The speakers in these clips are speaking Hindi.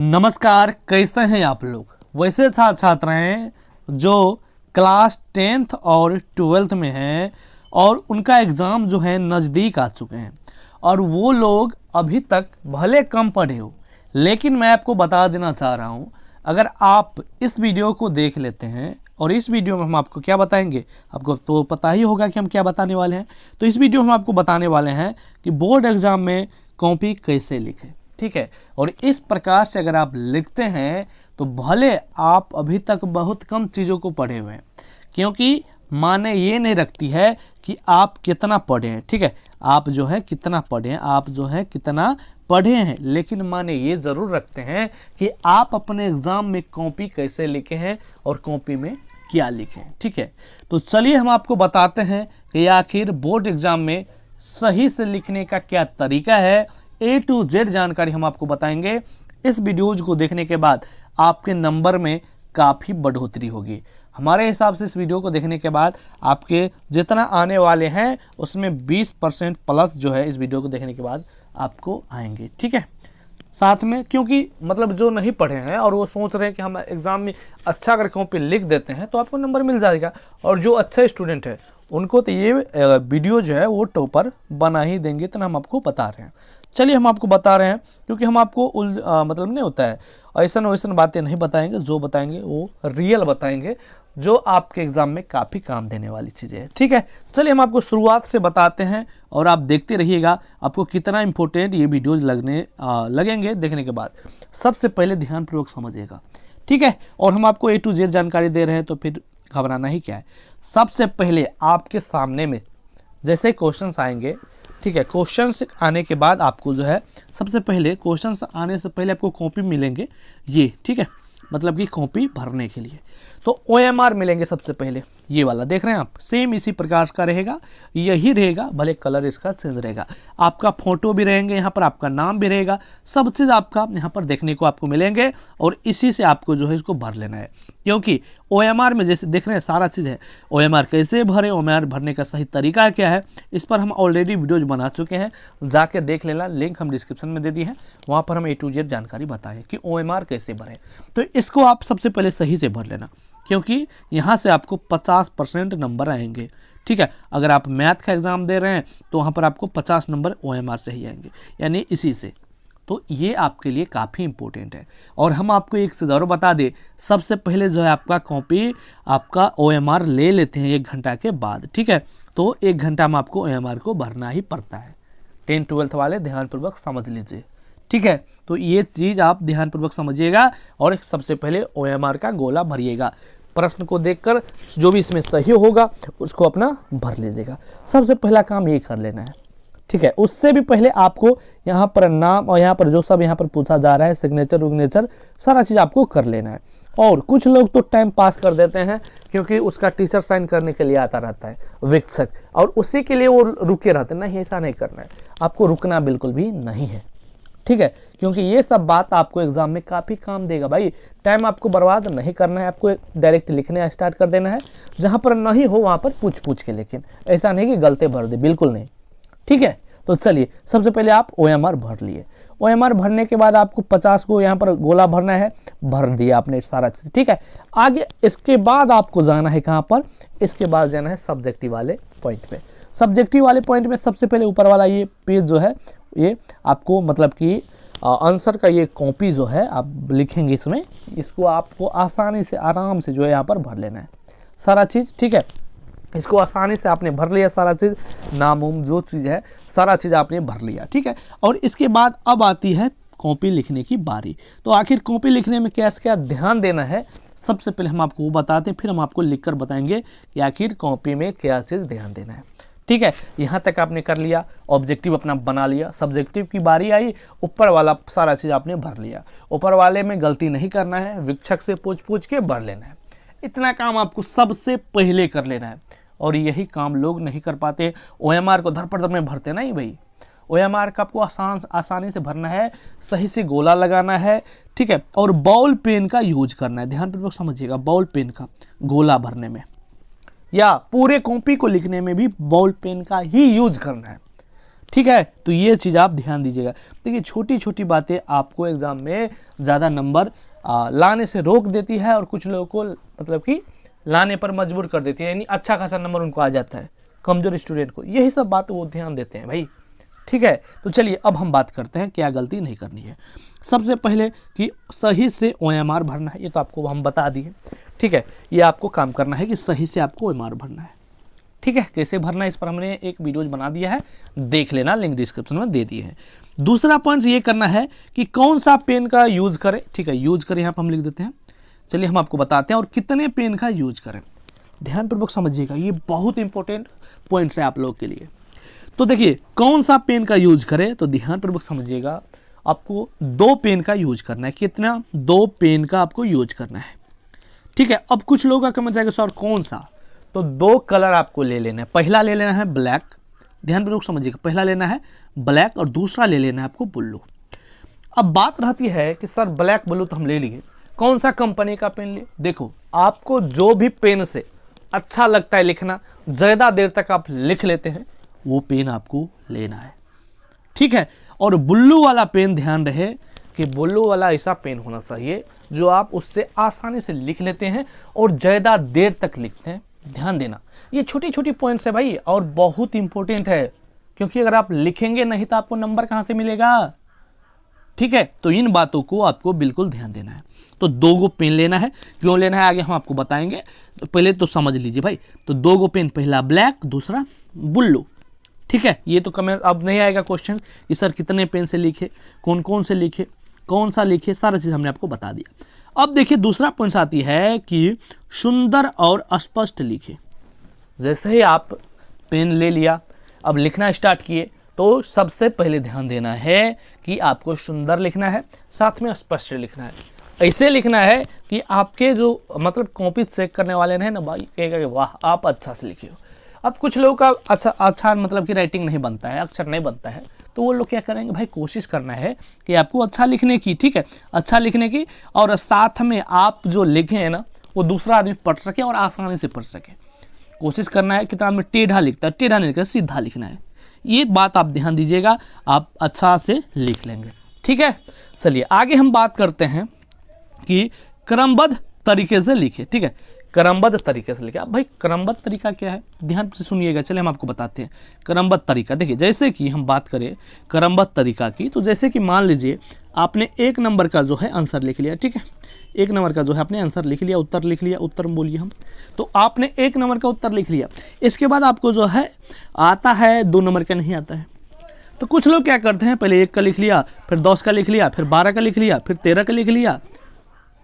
नमस्कार, कैसे हैं आप लोग। वैसे छात्र हैं जो क्लास 10th और 12th में हैं और उनका एग्ज़ाम जो है नज़दीक आ चुके हैं और वो लोग अभी तक भले कम पढ़े हो, लेकिन मैं आपको बता देना चाह रहा हूँ, अगर आप इस वीडियो को देख लेते हैं और इस वीडियो में हम आपको क्या बताएंगे, आपको तो पता ही होगा कि हम क्या बताने वाले हैं। तो इस वीडियो में हम आपको बताने वाले हैं कि बोर्ड एग्ज़ाम में कॉपी कैसे लिखें, ठीक है। और इस प्रकार से अगर आप लिखते हैं तो भले आप अभी तक बहुत कम चीज़ों को पढ़े हुए हैं, क्योंकि माने ये नहीं रखती है कि आप कितना पढ़े हैं, ठीक है। आप जो है कितना पढ़े हैं, आप जो है कितना पढ़े हैं, लेकिन माने ये ज़रूर रखते हैं कि आप अपने एग्ज़ाम में कॉपी कैसे लिखे हैं और कॉपी में क्या लिखें, ठीक है। तो चलिए हम आपको बताते हैं कि आखिर बोर्ड एग्ज़ाम में सही से लिखने का क्या तरीका है। A to Z जानकारी हम आपको बताएंगे। इस वीडियोज को देखने के बाद आपके नंबर में काफ़ी बढ़ोतरी होगी। हमारे हिसाब से इस वीडियो को देखने के बाद आपके जितना आने वाले हैं उसमें 20% प्लस जो है इस वीडियो को देखने के बाद आपको आएंगे, ठीक है। साथ में क्योंकि मतलब जो नहीं पढ़े हैं और वो सोच रहे हैं कि हम एग्ज़ाम में अच्छा अगर कॉपी लिख देते हैं तो आपको नंबर मिल जाएगा, और जो अच्छे स्टूडेंट है उनको तो ये वीडियो जो है वो टॉपर बना ही देंगे, इतना हम आपको बता रहे हैं। चलिए हम आपको बता रहे हैं, क्योंकि हम आपको मतलब नहीं होता है ऐसा वैसन बातें नहीं बताएंगे, जो बताएंगे वो रियल बताएंगे, जो आपके एग्ज़ाम में काफ़ी काम देने वाली चीज़ें हैं, ठीक है। चलिए हम आपको शुरुआत से बताते हैं और आप देखते रहिएगा आपको कितना इंपॉर्टेंट ये वीडियोज़ लगेंगे देखने के बाद। सबसे पहले ध्यानपूर्वक समझिएगा, ठीक है। और हम आपको A to Z जानकारी दे रहे हैं तो फिर घबराना ही क्या है। सबसे पहले आपके सामने में जैसे क्वेश्चंस आएंगे, ठीक है, क्वेश्चंस आने के बाद आपको जो है सबसे पहले क्वेश्चंस आने से पहले आपको कॉपी मिलेंगे ये, ठीक है, मतलब कि कॉपी भरने के लिए तो OMR मिलेंगे सबसे पहले, ये वाला देख रहे हैं आप, सेम इसी प्रकार का रहेगा, यही रहेगा, भले कलर इसका चेंज रहेगा। आपका फोटो भी रहेंगे यहाँ पर, आपका नाम भी रहेगा, सब चीज़ आपका यहाँ पर देखने को आपको मिलेंगे और इसी से आपको जो है इसको भर लेना है। क्योंकि OMR में जैसे देख रहे हैं सारा चीज़ है, OMR कैसे भरें, OMR भरने का सही तरीका क्या है, इस पर हम ऑलरेडी वीडियोज बना चुके हैं, जाके देख लेना, लिंक हम डिस्क्रिप्शन में दे दी है, वहाँ पर हम A to Z जानकारी बताएं कि OMR कैसे भरें। तो इसको आप सबसे पहले सही से भर लेना, क्योंकि यहाँ से आपको 50% नंबर आएंगे, ठीक है। अगर आप मैथ का एग्ज़ाम दे रहे हैं तो वहाँ पर आपको 50 नंबर OMR से ही आएंगे, यानी इसी से। तो ये आपके लिए काफ़ी इंपॉर्टेंट है। और हम आपको एक चीज़ और बता दें, सबसे पहले जो है आपका कॉपी आपका OMR ले लेते हैं 1 घंटा के बाद, ठीक है। तो 1 घंटा में आपको OMR को भरना ही पड़ता है। 10th-12th वाले ध्यानपूर्वक समझ लीजिए, ठीक है। तो ये चीज़ आप ध्यानपूर्वक समझिएगा और सबसे पहले OMR का गोला भरिएगा। प्रश्न को देखकर जो भी इसमें सही होगा उसको अपना भर लीजिएगा। सबसे पहला काम ये कर लेना है, ठीक है। उससे भी पहले आपको यहाँ पर नाम और यहाँ पर जो सब यहाँ पर पूछा जा रहा है, सिग्नेचर विग्नेचर सारा चीज़ आपको कर लेना है। और कुछ लोग तो टाइम पास कर देते हैं, क्योंकि उसका टीचर साइन करने के लिए आता रहता है शिक्षक, और उसी के लिए वो रुके रहते हैं। नहीं, ऐसा नहीं करना है, आपको रुकना बिल्कुल भी नहीं है, ठीक है। क्योंकि ये सब बात आपको एग्जाम में काफ़ी काम देगा भाई। टाइम आपको बर्बाद नहीं करना है, आपको डायरेक्ट लिखने स्टार्ट कर देना है, जहाँ पर नहीं हो वहाँ पर पूछ के, लेकिन ऐसा नहीं कि गलते भर दे, बिल्कुल नहीं, ठीक है। तो चलिए सबसे पहले आप OMR भर लिए। OMR भरने के बाद आपको 50 को यहाँ पर गोला भरना है, भर दिया आपने सारा चीज़, ठीक है। आगे इसके बाद आपको जाना है कहाँ पर, इसके बाद जाना है सब्जेक्टिव वाले पॉइंट पे। सब्जेक्टिव वाले पॉइंट में सबसे पहले ऊपर वाला ये पेज जो है, ये आपको मतलब कि आंसर का ये कॉपी जो है आप लिखेंगे इसमें, इसको आपको आसानी से आराम से जो है यहाँ पर भर लेना है सारा चीज़, ठीक है। इसको आसानी से आपने भर लिया सारा चीज़, नाम उम जो चीज़ है सारा चीज़ आपने भर लिया, ठीक है। और इसके बाद अब आती है कॉपी लिखने की बारी। तो आखिर कॉपी लिखने में क्या ध्यान देना है, सबसे पहले हम आपको वो बताते हैं, फिर हम आपको लिख कर बताएंगे कि आखिर कॉपी में क्या चीज़ ध्यान देना है, ठीक है। यहाँ तक आपने कर लिया, ऑब्जेक्टिव अपना बना लिया, सब्जेक्टिव की बारी आई, ऊपर वाला सारा चीज़ आपने भर लिया। ऊपर वाले में गलती नहीं करना है, शिक्षक से पूछ के भर लेना है। इतना काम आपको सबसे पहले कर लेना है, और यही काम लोग नहीं कर पाते। OMR को धर में भरते नहीं भाई, OMR का आपको आसानी से भरना है, सही से गोला लगाना है, ठीक है। और बॉल पेन का यूज करना है, ध्यानपूर्वक समझिएगा, बॉल पेन का गोला भरने में या पूरे कॉपी को लिखने में भी बॉल पेन का ही यूज करना है, ठीक है, तो ये चीज़ आप ध्यान दीजिएगा। देखिए छोटी छोटी बातें आपको एग्जाम में ज़्यादा नंबर लाने से रोक देती है और कुछ लोगों को मतलब कि लाने पर मजबूर कर देती है, यानी अच्छा खासा नंबर उनको आ जाता है कमजोर स्टूडेंट को। यही सब बात वो ध्यान देते हैं भाई। ठीक है, तो चलिए अब हम बात करते हैं क्या गलती नहीं करनी है। सबसे पहले कि सही से OMR भरना है, ये तो आपको हम बता दिए। ठीक है, ये आपको काम करना है कि सही से आपको OMR भरना है। ठीक है, कैसे भरना है इस पर हमने एक वीडियो बना दिया है, देख लेना, लिंक डिस्क्रिप्शन में दे दिए हैं। दूसरा पॉइंट ये करना है कि कौन सा पेन का यूज करें। ठीक है, यूज करें यहाँ पर हम लिख देते हैं। चलिए हम आपको बताते हैं और कितने पेन का यूज करें। ध्यानपूर्वक समझिएगा, ये बहुत इंपॉर्टेंट पॉइंट्स है आप लोग के लिए। तो देखिए कौन सा पेन का यूज करें, तो ध्यानपूर्वक समझिएगा, आपको 2 पेन का यूज करना है। कितना? 2 पेन का आपको यूज करना है। ठीक है, अब कुछ लोगों का कमेंट जाएगा सर कौन सा, तो 2 कलर आपको ले लेना है। पहला ले लेना है ब्लैक, ध्यानपूर्वक समझिएगा, पहला लेना है ब्लैक और दूसरा ले लेना है आपको ब्लू। अब बात रहती है कि सर ब्लैक ब्लू तो हम ले लिए, कौन सा कंपनी का पेन ले। देखो आपको जो भी पेन से अच्छा लगता है लिखना, ज़्यादा देर तक आप लिख लेते हैं, वो पेन आपको लेना है। ठीक है, और ब्लू वाला पेन ध्यान रहे कि ब्लू वाला ऐसा पेन होना चाहिए जो आप उससे आसानी से लिख लेते हैं और ज़्यादा देर तक लिखते हैं। ध्यान देना, ये छोटी छोटी पॉइंट्स है भाई और बहुत इंपॉर्टेंट है, क्योंकि अगर आप लिखेंगे नहीं तो आपको नंबर कहाँ से मिलेगा। ठीक है, तो इन बातों को आपको बिल्कुल ध्यान देना है। तो 2 गो पेन लेना है, क्यों लेना है आगे हम आपको बताएंगे, तो पहले तो समझ लीजिए भाई। तो 2 गो पेन, पहला ब्लैक दूसरा ब्लू। ठीक है, ये तो कमेंट अब नहीं आएगा क्वेश्चन कि सर कितने पेन से लिखे, कौन कौन से लिखे, कौन सा लिखे, सारा चीज़ हमने आपको बता दिया। अब देखिए दूसरा पॉइंट आती है कि सुंदर और स्पष्ट लिखे। जैसे ही आप पेन ले लिया, अब लिखना स्टार्ट किए, तो सबसे पहले ध्यान देना है कि आपको सुंदर लिखना है, साथ में स्पष्ट लिखना है। ऐसे लिखना है कि आपके जो मतलब कॉपी चेक करने वाले हैं ना भाई, कहेगा कि वाह आप अच्छा से लिखे हो। अब कुछ लोगों का अच्छा मतलब कि राइटिंग नहीं बनता है, अक्षर नहीं बनता है, तो वो लोग क्या करेंगे भाई, कोशिश करना है कि आपको अच्छा लिखने की। ठीक है, अच्छा लिखने की, और साथ में आप जो लिखे हैं ना वो दूसरा आदमी पढ़ सके और आसानी से पढ़ सके। कोशिश करना है, किताब में टेढ़ा लिखता है, टेढ़ा नहीं लिखना, सीधा लिखना है। ये बात आप ध्यान दीजिएगा, आप अच्छा से लिख लेंगे। ठीक है, चलिए आगे हम बात करते हैं कि क्रमबद्ध तरीके से लिखे। ठीक है, क्रमबद्ध तरीके से लिखे। अब भाई क्रमबद्ध तरीका क्या है, ध्यान से सुनिएगा। चलिए हम आपको बताते हैं क्रमबद्ध तरीका। देखिए जैसे कि हम बात करें क्रमबद्ध तरीका की, तो जैसे कि मान लीजिए आपने 1 नंबर का जो है आंसर लिख लिया। ठीक है, 1 नंबर का जो है आपने आंसर लिख लिया, उत्तर लिख लिया, उत्तर बोलिए हम, तो आपने 1 नंबर का उत्तर लिख लिया। इसके बाद आपको जो है आता है 2 नंबर का नहीं आता है, तो कुछ लोग क्या करते हैं, पहले 1 का लिख लिया, फिर 10 का लिख लिया, फिर 12 का लिख लिया, फिर 13 का लिख लिया,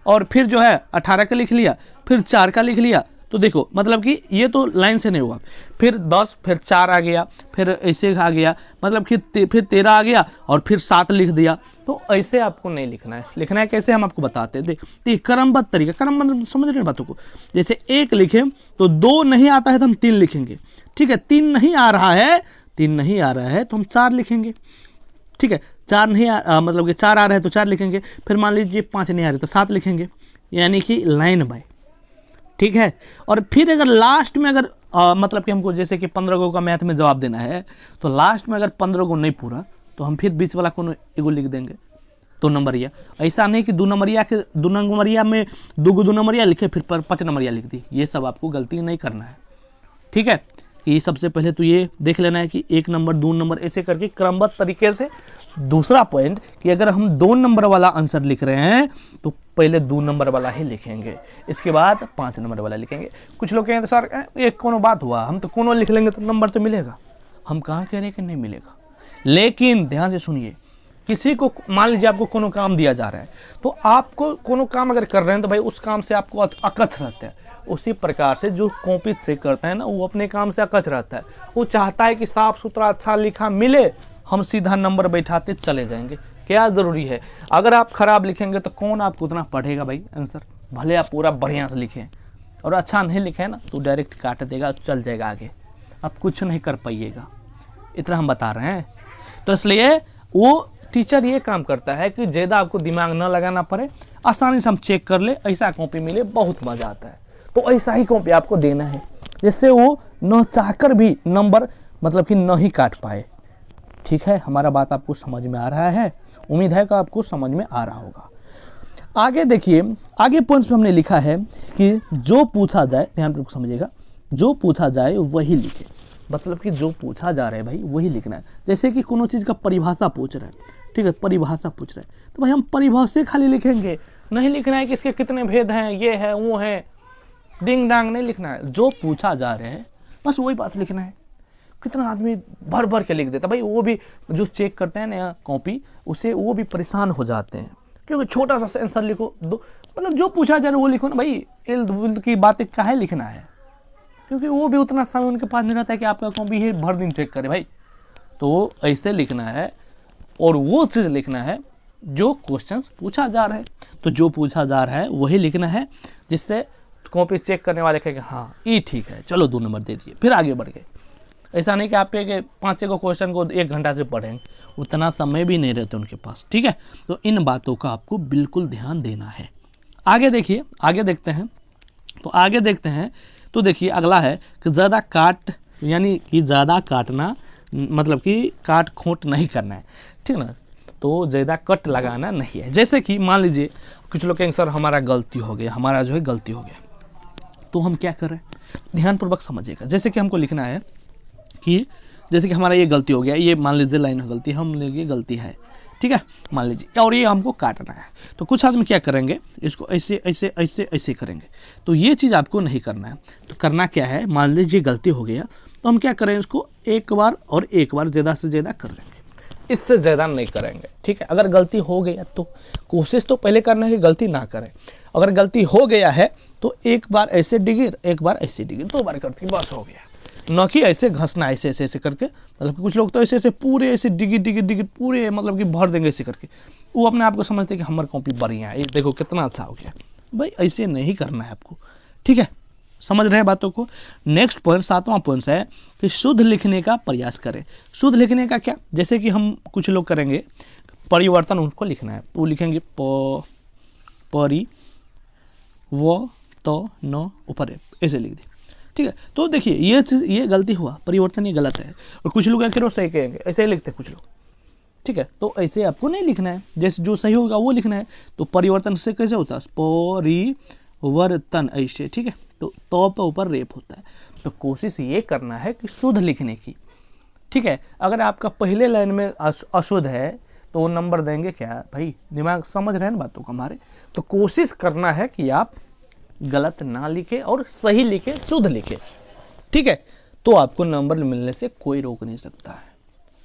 और फिर जो है 18 का लिख लिया, फिर 4 का लिख लिया। तो देखो मतलब कि ये तो लाइन से नहीं हुआ, फिर 10, फिर 4 आ गया, फिर ऐसे आ गया, मतलब कि फिर 13 आ गया और फिर 7 लिख दिया। तो ऐसे आपको नहीं लिखना है। लिखना है कैसे, हम आपको बताते हैं। देख क्रमबद्ध तरीका, क्रम मतलब समझ रहे हैं बातों को। जैसे 1 लिखें तो 2 नहीं आता है तो हम 3 लिखेंगे। ठीक है, 3 नहीं आ रहा है तो हम 4 लिखेंगे। ठीक है, 4 नहीं मतलब कि 4 आ रहे हैं तो 4 लिखेंगे। फिर मान लीजिए 5 नहीं आ रहे तो 7 लिखेंगे, यानी कि लाइन बाय। ठीक है, और फिर अगर लास्ट में अगर मतलब कि हमको जैसे कि 15 गो का मैथ में जवाब देना है, तो लास्ट में अगर 15 गो नहीं पूरा तो हम फिर बीच वाला कोनो एगो लिख देंगे 2 नंबरिया। ऐसा नहीं कि 2 नंबरिया में 2 नंबरिया लिखे फिर 5 नंबरिया लिख दी। ये सब आपको गलती नहीं करना है। ठीक है, ये सबसे पहले तो ये देख लेना है कि 1 नंबर 2 नंबर ऐसे करके क्रमबद्ध तरीके से। दूसरा पॉइंट कि अगर हम 2 नंबर वाला आंसर लिख रहे हैं तो पहले 2 नंबर वाला ही लिखेंगे, इसके बाद 5 नंबर वाला लिखेंगे। कुछ लोग कहेंगे सर ये कोनो बात हुआ, हम तो कोनो लिख लेंगे तो नंबर तो मिलेगा। हम कहाँ कह रहे हैं कि नहीं मिलेगा, लेकिन ध्यान से सुनिए। किसी को मान लीजिए आपको कोनो काम दिया जा रहा है, तो आपको कोनो काम अगर कर रहे हैं तो भाई उस काम से आपको अकच्छ रहता है। उसी प्रकार से जो कॉपी चेक करता है ना, वो अपने काम से अकच्छ रहता है। वो चाहता है कि साफ सुथरा अच्छा लिखा मिले, हम सीधा नंबर बैठाते चले जाएंगे। क्या ज़रूरी है, अगर आप खराब लिखेंगे तो कौन आपको उतना पढ़ेगा भाई आंसर। भले आप पूरा बढ़िया से लिखें और अच्छा नहीं लिखें ना तो डायरेक्ट काट देगा, चल जाएगा आगे, आप कुछ नहीं कर पाइएगा। इतना हम बता रहे हैं। तो इसलिए वो टीचर ये काम करता है कि ज़्यादा आपको दिमाग न लगाना पड़े, आसानी से हम चेक कर ले, ऐसा कॉपी मिले, बहुत मज़ा आता है। तो ऐसा ही कॉपी आपको देना है जिससे वो न चाहकर भी नंबर मतलब कि न ही काट पाए। ठीक है, हमारा बात आपको समझ में आ रहा है? उम्मीद है कि आपको समझ में आ रहा होगा। आगे देखिए, आगे पॉइंट्स पे हमने लिखा है कि जो पूछा जाए, ध्यानपूर्वक समझिएगा, जो पूछा जाए वही लिखे। मतलब कि जो पूछा जा रहा है भाई वही लिखना है। जैसे कि कोनो चीज़ का परिभाषा पूछ रहा है, ठीक है, परिभाषा पूछ रहा है तो भाई हम परिभाषा खाली लिखेंगे, नहीं लिखना है कि इसके कितने भेद हैं, ये है वो है, डिंग डांग नहीं लिखना है। जो पूछा जा रहा है बस वही बात लिखना है। कितना आदमी भर भर के लिख देता भाई, वो भी जो चेक करते हैं ना कॉपी, उसे वो भी परेशान हो जाते हैं, क्योंकि छोटा सा आंसर लिखो, दो मतलब जो पूछा जा रहा है वो लिखो ना भाई। इल्द उल्द की बातें काहे लिखना है, क्योंकि वो भी उतना समय उनके पास नहीं रहता है कि आपका कॉपी है भर दिन चेक करे भाई। तो ऐसे लिखना है और वो चीज़ लिखना है जो क्वेश्चन पूछा जा रहा है। तो जो पूछा जा रहा है वही लिखना है, जिससे कॉपी चेक करने वाले कहेंगे हाँ ये ठीक है, चलो 2 नंबर दे दिए, फिर आगे बढ़ गए। ऐसा नहीं कि आप एक 5-6 को क्वेश्चन को 1 घंटा से पढ़ेंगे, उतना समय भी नहीं रहते उनके पास, ठीक है। तो इन बातों का आपको बिल्कुल ध्यान देना है। आगे देखिए, आगे देखते हैं। तो आगे देखते हैं तो देखिए अगला है कि ज़्यादा काट, यानी कि ज़्यादा काटना, मतलब कि काट खोट नहीं करना है, ठीक ना। तो ज़्यादा कट लगाना नहीं है। जैसे कि मान लीजिए कुछ लोग कहेंगे सर हमारा गलती हो गया, हमारा जो है गलती हो गया, तो हम क्या करें, ध्यानपूर्वक समझिएगा। जैसे कि हमको लिखना है कि जैसे कि हमारा ये गलती हो गया, ये मान लीजिए लाइन गलती, हम ये गलती है, ठीक है, मान लीजिए, और ये हमको काटना है। तो कुछ आदमी क्या करेंगे, इसको ऐसे ऐसे ऐसे ऐसे करेंगे। तो ये चीज़ आपको नहीं करना है। तो करना क्या है, मान लीजिए गलती हो गया तो हम क्या करें, इसको एक बार और एक बार ज़्यादा से ज़्यादा कर लेंगे, इससे ज़्यादा नहीं करेंगे, ठीक है। अगर गलती हो गया तो कोशिश तो पहले करना है कि गलती ना करें। अगर गलती हो गया है तो एक बार ऐसे डिगिर, एक बार ऐसे डिगिर, 2 बार करती बस हो गया, न कि ऐसे घसना ऐसे ऐसे ऐसे करके। मतलब कि कुछ लोग तो ऐसे ऐसे पूरे ऐसे डिगिर डिगिर डिगिर पूरे मतलब कि भर देंगे ऐसे करके, वो अपने आप को समझते हैं कि हमारी कॉपी बढ़िया है, ये देखो कितना अच्छा हो गया। भाई ऐसे नहीं करना है आपको, ठीक है, समझ रहे हैं बातों को। नेक्स्ट पॉइंट, 7वां पॉइंट है कि शुद्ध लिखने का प्रयास करें। शुद्ध लिखने का क्या, जैसे कि हम कुछ लोग करेंगे परिवर्तन, उनको लिखना है तो लिखेंगे परि व तो न ऊपर ऐसे लिख दी, ठीक है। तो देखिए ये चीज़, ये गलती हुआ, परिवर्तन ये गलत है। और कुछ लोग आखिर सही कहेंगे, ऐसे ही लिखते हैं कुछ लोग, ठीक है। तो ऐसे आपको नहीं लिखना है, जैसे जो सही होगा वो लिखना है। तो परिवर्तन से कैसे होता है, परिवर्तन ऐसे, ठीक है। तो पे ऊपर रेप होता है। तो कोशिश ये करना है कि शुद्ध लिखने की, ठीक है। अगर आपका पहले लाइन में अशुद्ध है तो वो नंबर देंगे क्या भाई, दिमाग समझ रहे हैं ना बातों को हमारे। तो कोशिश करना है कि आप गलत ना लिखे और सही लिखे, शुद्ध लिखे, ठीक है। तो आपको नंबर मिलने से कोई रोक नहीं सकता है,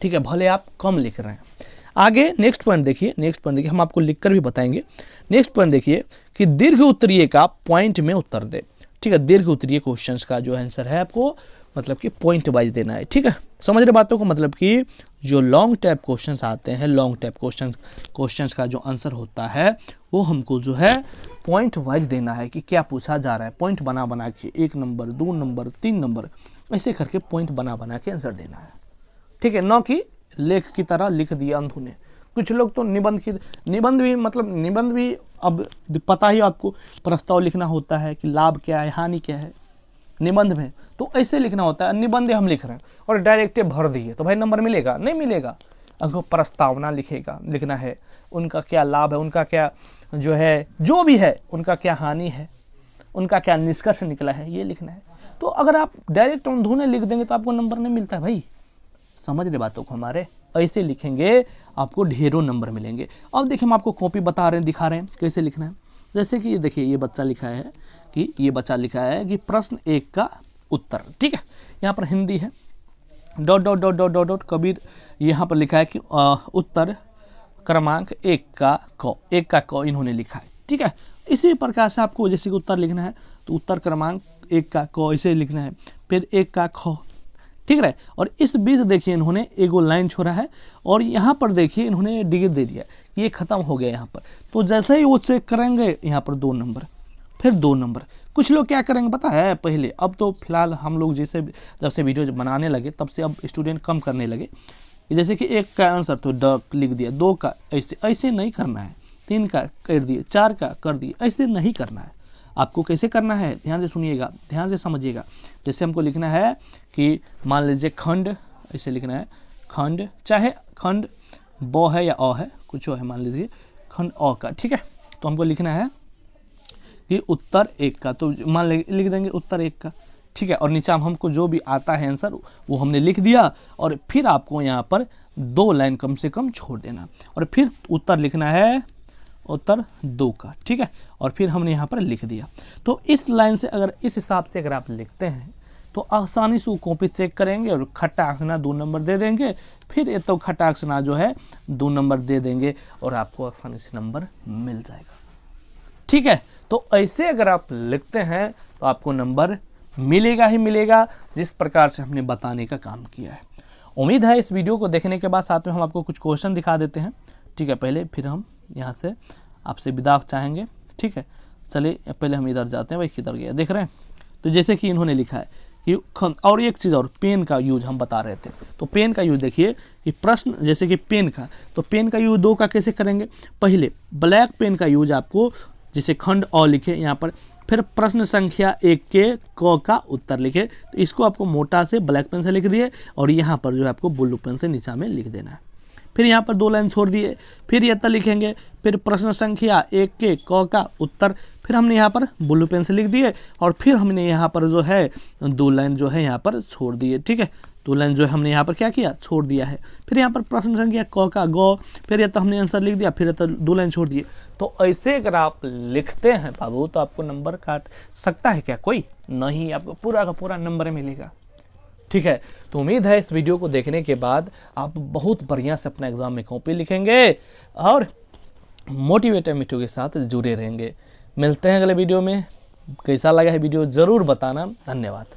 ठीक है, भले आप कम लिख रहे हैं। आगे नेक्स्ट पॉइंट देखिए, नेक्स्ट पॉइंट देखिए, हम आपको लिखकर भी बताएंगे। नेक्स्ट पॉइंट देखिए कि दीर्घ उत्तरीय का पॉइंट में उत्तर दे, ठीक है। दीर्घ उत्तरीय क्वेश्चंस का जो आंसर है आपको मतलब कि पॉइंट वाइज देना है, ठीक है। समझ रहे बातों को, मतलब कि जो लॉन्ग टाइप क्वेश्चंस आते हैं, लॉन्ग टाइप क्वेश्चंस का जो आंसर होता है वो हमको जो है पॉइंट वाइज देना है कि क्या पूछा जा रहा है। पॉइंट बना बना के 1 नंबर, 2 नंबर, 3 नंबर ऐसे करके पॉइंट बना बना के आंसर देना है, ठीक है। न कि लेख की तरह लिख दिया अंधुने। कुछ लोग तो निबंध भी अब पता ही आपको, प्रस्ताव लिखना होता है कि लाभ क्या है, हानि क्या है निबंध में, तो ऐसे लिखना होता है। निबंध हम लिख रहे हैं और डायरेक्ट भर दिए तो भाई नंबर मिलेगा, नहीं मिलेगा। अगर प्रस्तावना लिखना है, उनका क्या लाभ है, उनका क्या जो है, जो भी है उनका क्या हानि है, उनका क्या निष्कर्ष निकला है, ये लिखना है। तो अगर आप डायरेक्ट अंधुने लिख देंगे तो आपको नंबर नहीं मिलता है भाई। समझ रहे बातों को हमारे, ऐसे लिखेंगे आपको ढेरों नंबर मिलेंगे। अब देखिए हम आपको कॉपी बता रहे हैं, दिखा रहे हैं कैसे लिखना है। जैसे कि ये देखिए, ये बच्चा लिखा है कि प्रश्न 1 का उत्तर, ठीक है। यहाँ पर हिंदी है, dot dot dot dot dot dot Kabir, यहाँ पर लिखा है कि उत्तर क्रमांक 1 का क इन्होंने लिखा है, ठीक है। इसी प्रकार से आपको जैसे कि उत्तर लिखना है तो उत्तर क्रमांक 1 का क इसे लिखना है, फिर 1 का ख, ठीक है। और इस बीच देखिए इन्होंने एगो लाइन छोड़ा है और यहाँ पर देखिए इन्होंने डिग्री दे दिया, ये खत्म हो गया यहाँ पर। तो जैसे ही वो चेक करेंगे यहाँ पर 2 नंबर, फिर 2 नंबर। कुछ लोग क्या करेंगे पता है, पहले, अब तो फिलहाल हम लोग जब से वीडियो बनाने लगे तब से अब स्टूडेंट कम करने लगे। जैसे कि 1 का आंसर तो ड लिख दिया, 2 का ऐसे नहीं करना है, 3 का कर दिए, 4 का कर दिए, ऐसे नहीं करना है। आपको कैसे करना है, ध्यान से सुनिएगा, ध्यान से समझिएगा। जैसे हमको लिखना है कि मान लीजिए खंड, ऐसे लिखना है खंड, चाहे खंड ब है या अ है, कुछ है मान लीजिए खंड अ का, ठीक है। तो हमको लिखना है कि उत्तर 1 का, तो मान लिख देंगे उत्तर 1 का, ठीक है। और नीचे हमको जो भी आता है आंसर वो हमने लिख दिया, और फिर आपको यहाँ पर 2 लाइन कम से कम छोड़ देना, और फिर उत्तर लिखना है उत्तर 2 का, ठीक है। और फिर हमने यहाँ पर लिख दिया। तो इस लाइन से अगर इस हिसाब से अगर आप लिखते हैं तो आसानी से वो कॉपी चेक करेंगे और खट्टा आंकना 2 नंबर दे देंगे, फिर ये तो खट्टा आंकना जो है 2 नंबर दे देंगे और आपको आसानी से नंबर मिल जाएगा, ठीक है। तो ऐसे अगर आप लिखते हैं तो आपको नंबर मिलेगा ही मिलेगा, जिस प्रकार से हमने बताने का काम किया है। उम्मीद है इस वीडियो को देखने के बाद साथ में हम आपको कुछ क्वेश्चन दिखा देते हैं, ठीक है। पहले फिर हम यहाँ से आपसे विदा चाहेंगे, ठीक है। चलिए पहले हम इधर जाते हैं, भाई किधर गया देख रहे हैं। तो जैसे कि इन्होंने लिखा है कि और एक चीज़ और, पेन का यूज हम बता रहे थे। तो पेन का यूज देखिए कि प्रश्न जैसे कि पेन का, तो पेन का यूज 2 का कैसे करेंगे। पहले ब्लैक पेन का यूज आपको जैसे खंड अ लिखे यहाँ पर, फिर प्रश्न संख्या 1 के क का उत्तर लिखे, तो इसको आपको मोटा से ब्लैक पेन से लिख दिए और यहाँ पर जो है आपको ब्लू पेन से नीचा में लिख देना है। फिर यहाँ पर 2 लाइन छोड़ दिए, फिर यह लिखेंगे, फिर प्रश्न संख्या 1 के क का उत्तर, फिर हमने यहाँ पर ब्लू पेन से लिख दिए, और फिर हमने यहाँ पर जो है 2 लाइन जो है यहाँ पर छोड़ दिए, ठीक है। 2 लाइन जो है हमने यहाँ पर क्या किया, छोड़ दिया है। फिर यहाँ पर प्रश्न संख्या क का ग, फिर यह तो हमने आंसर लिख दिया, फिर तो 2 लाइन छोड़ दिए। तो ऐसे अगर आप लिखते हैं बाबू तो आपको नंबर काट सकता है क्या कोई? नहीं, आपको पूरा का पूरा नंबर मिलेगा, ठीक है। तो उम्मीद है इस वीडियो को देखने के बाद आप बहुत बढ़िया से अपना एग्जाम में कॉपी लिखेंगे और मोटिवेटर मिठू के साथ जुड़े रहेंगे। मिलते हैं अगले वीडियो में। कैसा लगा है वीडियो ज़रूर बताना। धन्यवाद।